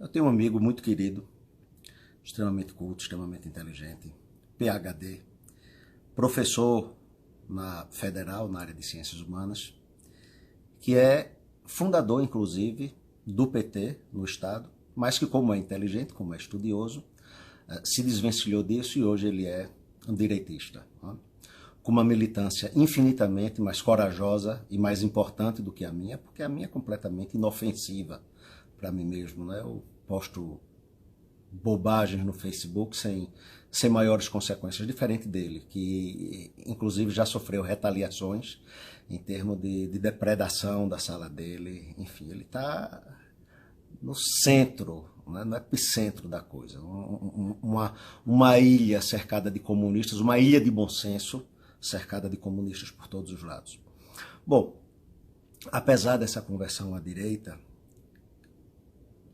Eu tenho um amigo muito querido, extremamente culto, extremamente inteligente, PhD, professor na Federal, na área de Ciências Humanas, que é fundador, inclusive, do PT no Estado, mas que, como é inteligente, como é estudioso, se desvencilhou disso e hoje ele é um direitista, né? Com uma militância infinitamente mais corajosa e mais importante do que a minha, porque a minha é completamente inofensiva para mim mesmo, né? Eu posto bobagens no Facebook sem maiores consequências, diferente dele, que inclusive já sofreu retaliações em termos de depredação da sala dele. Enfim, ele está no centro, né, no epicentro da coisa. Uma ilha cercada de comunistas, uma ilha de bom senso cercada de comunistas por todos os lados. Bom, apesar dessa conversão à direita,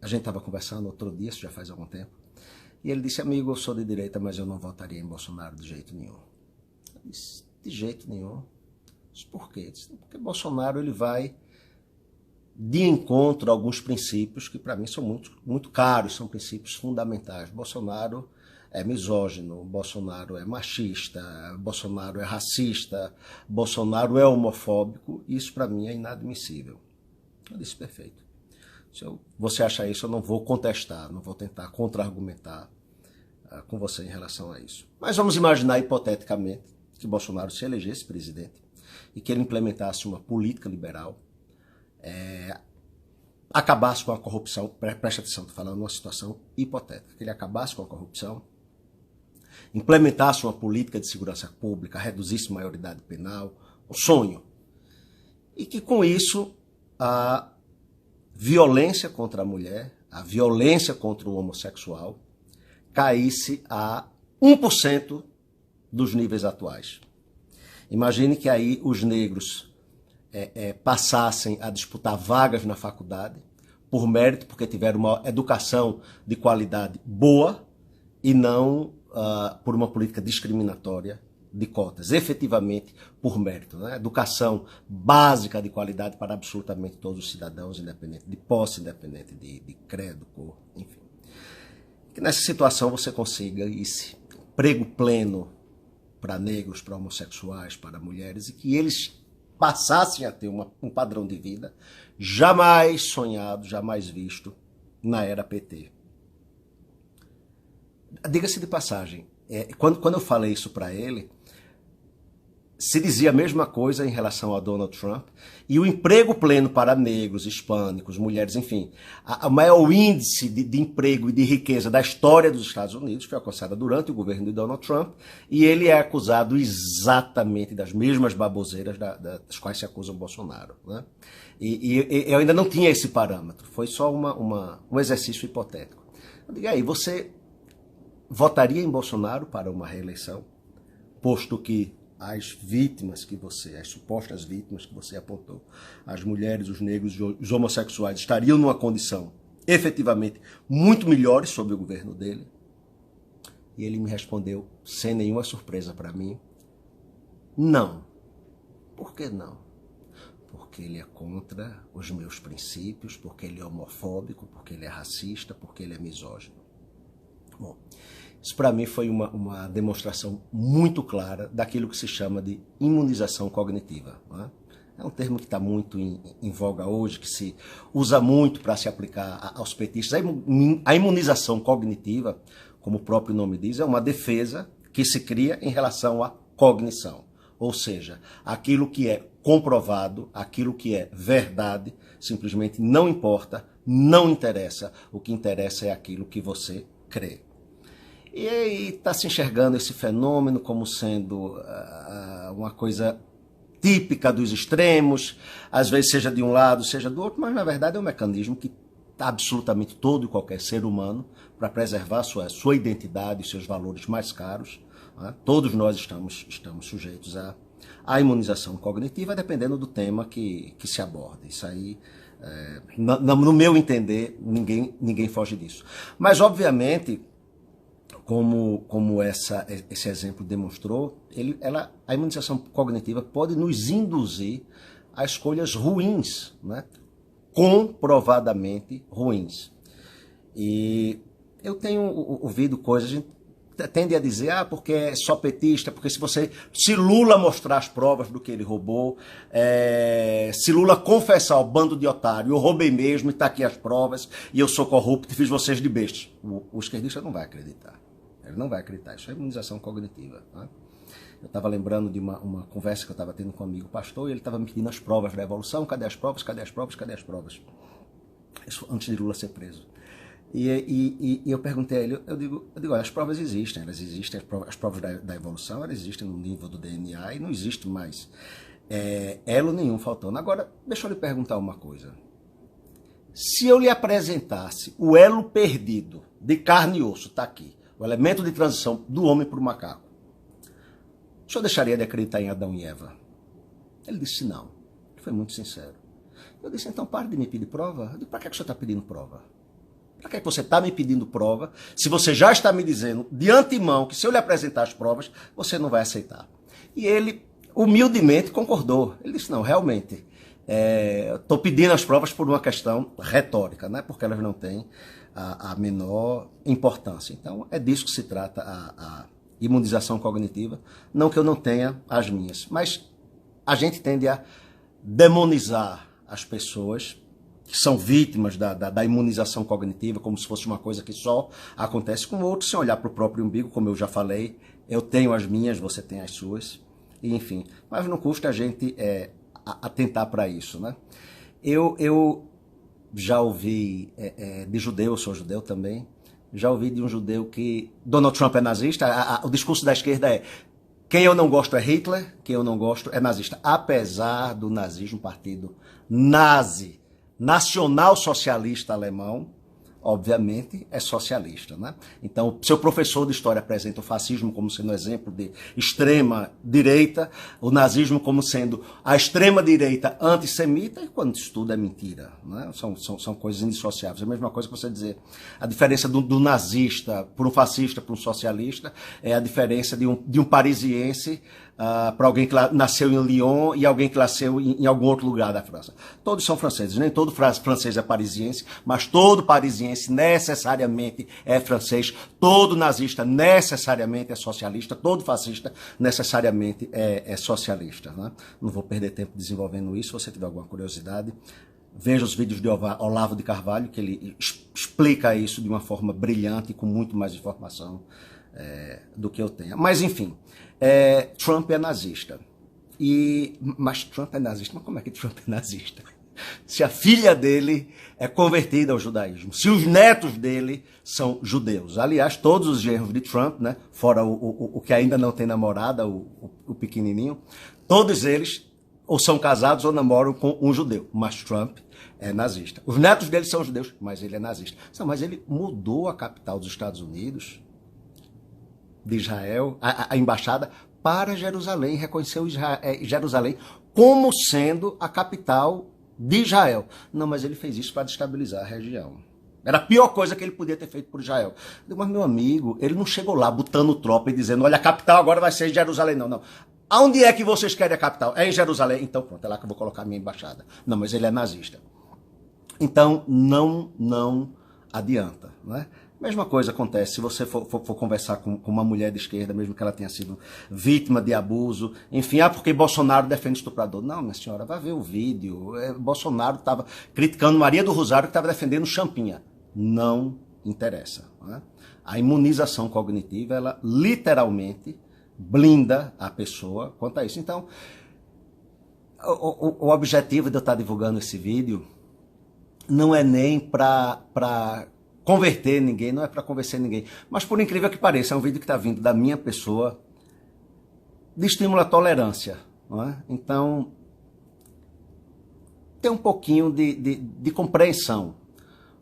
a gente estava conversando outro dia, isso já faz algum tempo, e ele disse: amigo, eu sou de direita, mas eu não votaria em Bolsonaro de jeito nenhum. Eu disse: de jeito nenhum? Mas por quê? Eu disse: porque Bolsonaro ele vai de encontro a alguns princípios que para mim são muito caros, são princípios fundamentais. Bolsonaro é misógino, Bolsonaro é machista, Bolsonaro é racista, Bolsonaro é homofóbico, isso para mim é inadmissível. Eu disse: perfeito. Se você acha isso, eu não vou contestar, não vou tentar contra-argumentar com você em relação a isso. Mas vamos imaginar hipoteticamente que Bolsonaro se elegesse presidente e que ele implementasse uma política liberal, acabasse com a corrupção. Preste atenção, estou falando numa situação hipotética, que ele acabasse com a corrupção, implementasse uma política de segurança pública, reduzisse a maioridade penal, um sonho, e que com isso a violência contra a mulher, a violência contra o homossexual caísse a 1% dos níveis atuais. Imagine que aí os negros passassem a disputar vagas na faculdade por mérito, porque tiveram uma educação de qualidade boa e não por uma política discriminatória de cotas, efetivamente por mérito, né? Educação básica de qualidade para absolutamente todos os cidadãos, independente de posse, independente de credo, cor, enfim. Que nessa situação você consiga esse emprego pleno para negros, para homossexuais, para mulheres, e que eles passassem a ter um padrão de vida jamais sonhado, jamais visto na era PT. Diga-se de passagem, quando eu falei isso para ele, se dizia a mesma coisa em relação a Donald Trump, e o emprego pleno para negros, hispânicos, mulheres, enfim, o maior índice de emprego e de riqueza da história dos Estados Unidos foi alcançada durante o governo de Donald Trump, e ele é acusado exatamente das mesmas baboseiras das quais se acusa o Bolsonaro, né? E eu ainda não tinha esse parâmetro, foi só um exercício hipotético. Eu digo: aí, você votaria em Bolsonaro para uma reeleição, posto que as vítimas as supostas vítimas que você apontou, as mulheres, os negros, os homossexuais, estariam numa condição efetivamente muito melhores sob o governo dele? E ele me respondeu, sem nenhuma surpresa para mim: não. Por que não? Porque ele é contra os meus princípios, porque ele é homofóbico, porque ele é racista, porque ele é misógino. Bom, isso para mim foi uma demonstração muito clara daquilo que se chama de imunização cognitiva, né? É um termo que está muito em voga hoje, que se usa muito para se aplicar aos petistas. A imunização cognitiva, como o próprio nome diz, é uma defesa que se cria em relação à cognição. Ou seja, aquilo que é comprovado, aquilo que é verdade, simplesmente não importa, não interessa. O que interessa é aquilo que você crê. E aí está se enxergando esse fenômeno como sendo uma coisa típica dos extremos, às vezes seja de um lado, seja do outro, mas na verdade é um mecanismo que está absolutamente todo e qualquer ser humano para preservar sua identidade e seus valores mais caros, né? Todos nós estamos sujeitos à imunização cognitiva, dependendo do tema que se aborda. Isso aí, no meu entender, ninguém foge disso. Mas, obviamente, como esse exemplo demonstrou, a imunização cognitiva pode nos induzir a escolhas ruins, né? Comprovadamente ruins. E eu tenho ouvido coisas, a gente tende a dizer, porque é só petista, porque se Lula mostrar as provas do que ele roubou, se Lula confessar o bando de otário, eu roubei mesmo e está aqui as provas, e eu sou corrupto e fiz vocês de bestas. O esquerdista não vai acreditar. Ele não vai acreditar, isso é imunização cognitiva. Né? Eu estava lembrando de uma conversa que eu estava tendo com um amigo pastor, e ele estava me pedindo as provas da evolução, cadê as provas, cadê as provas, cadê as provas? Isso antes de Lula ser preso. E eu perguntei a ele, eu digo, olha, as provas existem, as provas da evolução, elas existem no nível do DNA e não existe mais elo nenhum faltando. Agora, deixa eu lhe perguntar uma coisa. Se eu lhe apresentasse o elo perdido de carne e osso, está aqui, o elemento de transição do homem para o macaco, o senhor deixaria de acreditar em Adão e Eva? Ele disse não. Ele foi muito sincero. Eu disse, então pare de me pedir prova. Eu disse, para que o senhor está pedindo prova? Para que você está me pedindo prova, se você já está me dizendo de antemão que se eu lhe apresentar as provas, você não vai aceitar? E ele, humildemente, concordou. Ele disse, não, realmente, estou pedindo as provas por uma questão retórica, né? Porque elas não têm a menor importância. Então, é disso que se trata a imunização cognitiva. Não que eu não tenha as minhas, mas a gente tende a demonizar as pessoas que são vítimas da imunização cognitiva, como se fosse uma coisa que só acontece com outros, sem olhar para o próprio umbigo, como eu já falei. Eu tenho as minhas, você tem as suas, e, enfim. Mas não custa a gente atentar para isso, né? Eu já ouvi de judeu, eu sou judeu também, já ouvi de um judeu que Donald Trump é nazista. O discurso da esquerda é: quem eu não gosto é Hitler, quem eu não gosto é nazista. Apesar do nazismo, partido nazi, nacional-socialista alemão, obviamente é socialista, né? Então, seu professor de história apresenta o fascismo como sendo um exemplo de extrema-direita, o nazismo como sendo a extrema-direita antissemita, e quando isso tudo é mentira, né? São coisas indissociáveis. É a mesma coisa que você dizer a diferença do nazista para um fascista, para um socialista, é a diferença de um parisiense para alguém que nasceu em Lyon e alguém que nasceu em algum outro lugar da França. Todos são franceses, nem todo francês é parisiense, mas todo parisiense necessariamente é francês, todo nazista necessariamente é socialista, todo fascista necessariamente é socialista. Né? Não vou perder tempo desenvolvendo isso. Se você tiver alguma curiosidade, veja os vídeos de Olavo de Carvalho, que ele explica isso de uma forma brilhante e com muito mais informação do que eu tenho. Mas, enfim, Trump é nazista. Mas Trump é nazista? Mas como é que Trump é nazista? Se a filha dele é convertida ao judaísmo, se os netos dele são judeus. Aliás, todos os genros de Trump, né, fora o que ainda não tem namorada, o pequenininho, todos eles ou são casados ou namoram com um judeu. Mas Trump é nazista. Os netos dele são judeus, mas ele é nazista. Mas ele mudou a capital dos Estados Unidos, de Israel, a embaixada, para Jerusalém, reconheceu Jerusalém como sendo a capital de Israel. Não, mas ele fez isso para destabilizar a região. Era a pior coisa que ele podia ter feito por Israel. Mas, meu amigo, ele não chegou lá botando tropa e dizendo, olha, a capital agora vai ser Jerusalém. Não. Aonde é que vocês querem a capital? É em Jerusalém? Então pronto, é lá que eu vou colocar a minha embaixada. Não, mas ele é nazista. Então, não adianta, né? Mesma coisa acontece se você for conversar com uma mulher de esquerda, mesmo que ela tenha sido vítima de abuso, enfim, porque Bolsonaro defende estuprador. Não, minha senhora, vai ver o vídeo. Bolsonaro estava criticando Maria do Rosário, que estava defendendo Champinha. Não interessa. Né? A imunização cognitiva, ela literalmente blinda a pessoa quanto a isso. Então, o objetivo de eu estar divulgando esse vídeo não é nem para converter ninguém, não é para convencer ninguém. Mas, por incrível que pareça, é um vídeo que está vindo da minha pessoa, de estímulo à tolerância. Não é? Então, tem um pouquinho de compreensão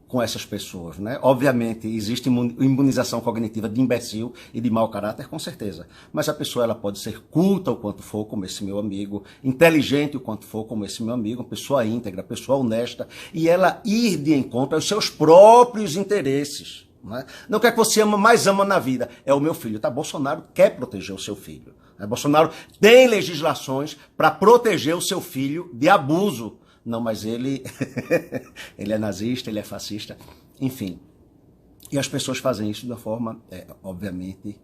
com essas pessoas. Né? Obviamente, existe imunização cognitiva de imbecil e de mau caráter, com certeza. Mas a pessoa ela pode ser culta o quanto for, como esse meu amigo, inteligente o quanto for, como esse meu amigo, uma pessoa íntegra, pessoa honesta, e ela ir de encontro aos seus próprios interesses. Não quer que você mais ama na vida, é o meu filho. Tá? Bolsonaro quer proteger o seu filho. Bolsonaro tem legislações para proteger o seu filho de abuso. Não, mas ele é nazista, ele é fascista. Enfim, E as pessoas fazem isso de uma forma, obviamente,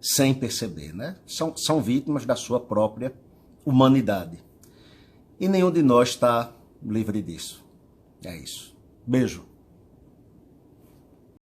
sem perceber, né? São vítimas da sua própria humanidade. E nenhum de nós está livre disso. É isso. Beijo.